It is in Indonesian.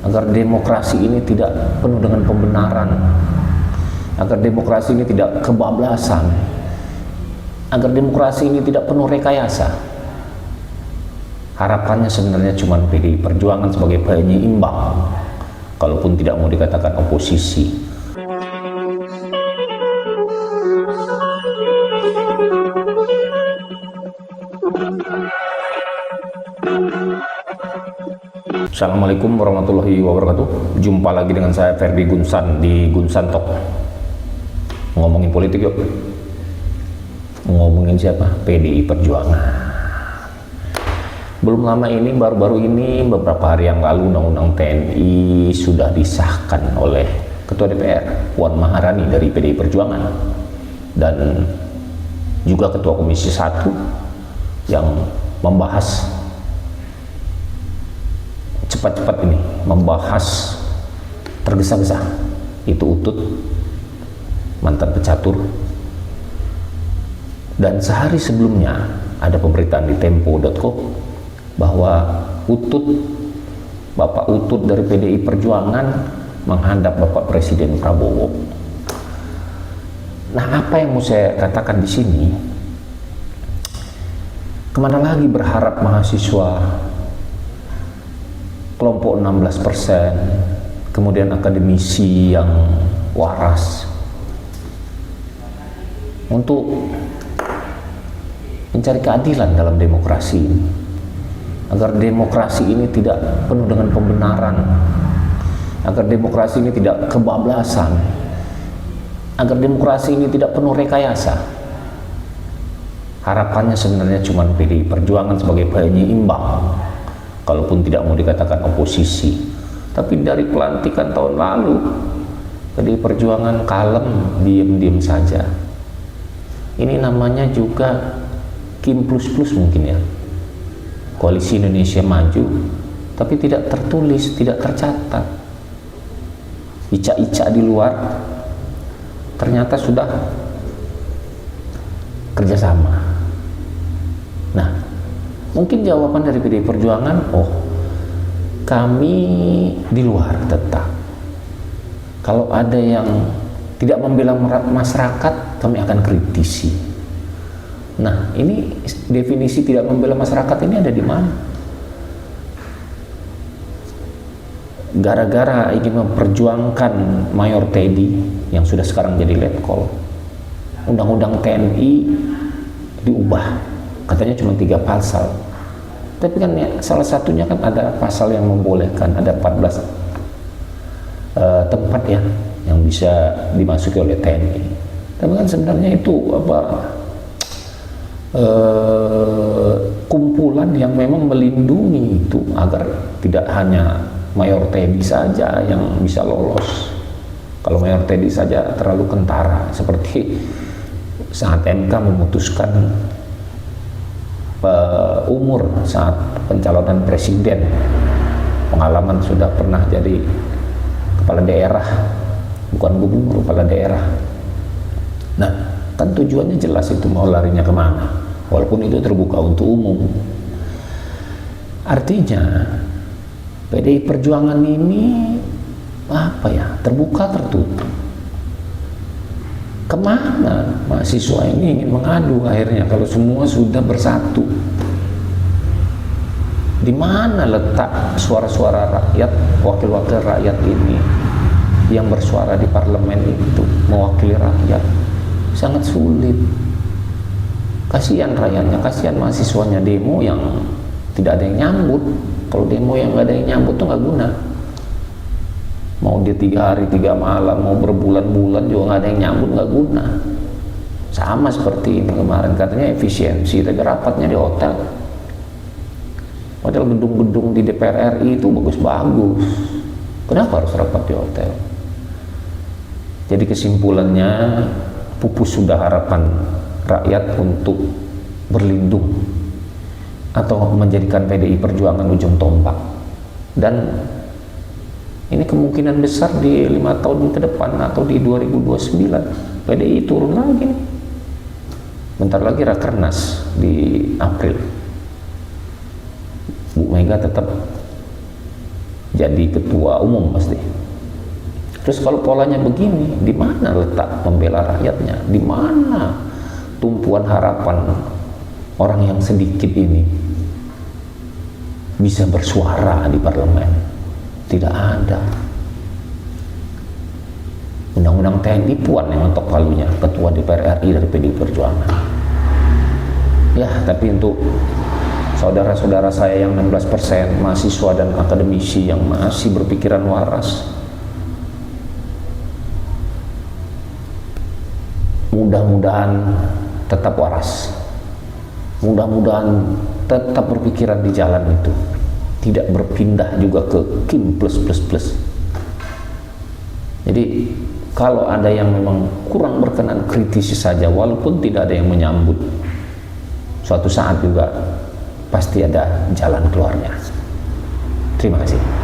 agar demokrasi ini tidak penuh dengan pembenaran, agar demokrasi ini tidak kebablasan, agar demokrasi ini tidak penuh rekayasa. Harapannya sebenarnya cuma PDI Perjuangan sebagai penyeimbang, kalaupun tidak mau dikatakan oposisi. Assalamualaikum warahmatullahi wabarakatuh. Jumpa lagi dengan saya Ferdi Gunsan di Gunsan Talk. Ngomongin politik yuk. Ngomongin siapa? PDI Perjuangan. Belum lama ini, baru-baru ini, beberapa hari yang lalu, Undang-Undang TNI sudah disahkan oleh Ketua DPR Puan Maharani dari PDI Perjuangan dan juga Ketua Komisi 1 yang membahas cepat-cepat ini, membahas tergesa-gesa. Itu Utut, mantan pecatur. Dan sehari sebelumnya ada pemberitaan di tempo.co bahwa Bapak Utut dari PDI Perjuangan menghadap Bapak Presiden Prabowo. Nah, apa yang mau saya katakan di sini? Kemana lagi berharap mahasiswa kelompok 16%, kemudian akademisi yang waras untuk mencari keadilan dalam demokrasi ini, agar demokrasi ini tidak penuh dengan pembenaran, agar demokrasi ini tidak kebablasan, agar demokrasi ini tidak penuh rekayasa. Harapannya sebenarnya cuma PDI Perjuangan sebagai penyeimbang, kalaupun tidak mau dikatakan oposisi. Tapi dari pelantikan tahun lalu, PDI Perjuangan kalem, diam-diam saja. Ini namanya juga Kim plus mungkin ya, Koalisi Indonesia Maju, tapi tidak tertulis, tidak tercatat. Ica-ica di luar ternyata sudah kerjasama. Nah, mungkin jawaban dari PDI Perjuangan, oh, kami di luar tetap. Kalau ada yang tidak membela masyarakat, kami akan kritisi. Nah, ini definisi tidak membela masyarakat ini ada di mana? Gara-gara ingin memperjuangkan Mayor Teddy yang sudah sekarang jadi letkol, Undang-Undang TNI diubah. Katanya cuma 3 pasal. Tapi kan ya, salah satunya kan ada pasal yang membolehkan, ada 14 tempat ya yang bisa dimasuki oleh TNI. Tapi kan sebenarnya itu kumpulan yang memang melindungi itu agar tidak hanya Mayor Teddy saja yang bisa lolos. Kalau Mayor Teddy saja terlalu kentara, seperti saat MK memutuskan umur saat pencalonan presiden, pengalaman sudah pernah jadi kepala daerah, bukan gubernur, kepala daerah. Nah, kan tujuannya jelas itu mau larinya kemana, walaupun itu terbuka untuk umum. Artinya PDI Perjuangan ini terbuka tertutup. Kemana mahasiswa ini ingin mengadu akhirnya kalau semua sudah bersatu? Di mana letak suara-suara rakyat, wakil-wakil rakyat ini yang bersuara di parlemen itu, mewakili rakyat? Sangat sulit. Kasihan rakyatnya, kasihan mahasiswanya demo yang tidak ada yang nyambut. Kalau demo yang nggak ada yang nyambut tuh nggak guna. Mau dia 3 hari 3 malam, mau berbulan-bulan juga nggak ada yang nyambut, nggak guna. Sama seperti ini kemarin, katanya efisiensi, tapi rapatnya di hotel. Padahal gedung-gedung di DPR RI itu bagus-bagus. Kenapa harus rapat di hotel? Jadi kesimpulannya, pupus sudah harapan rakyat untuk berlindung atau menjadikan PDI Perjuangan ujung tombak. Dan ini kemungkinan besar di 5 tahun ke depan atau di 2029 PDI turun lagi. Bentar lagi Rakernas di April. Bu Mega tetap jadi ketua umum pasti. Terus kalau polanya begini, di mana letak membela rakyatnya? Di mana tumpuan harapan orang yang sedikit ini bisa bersuara di parlemen? Tidak ada. Undang-undang TNI Puan yang ngetok palunya, ketua DPR RI dari PDI Perjuangan. Ya, tapi untuk saudara-saudara saya yang 16%, mahasiswa dan akademisi yang masih berpikiran waras, mudah-mudahan tetap waras, mudah-mudahan tetap berpikiran di jalan itu, tidak berpindah juga ke Kim plus. Jadi kalau ada yang memang kurang berkenan, kritisi saja, walaupun tidak ada yang menyambut, suatu saat juga pasti ada jalan keluarnya. Terima kasih.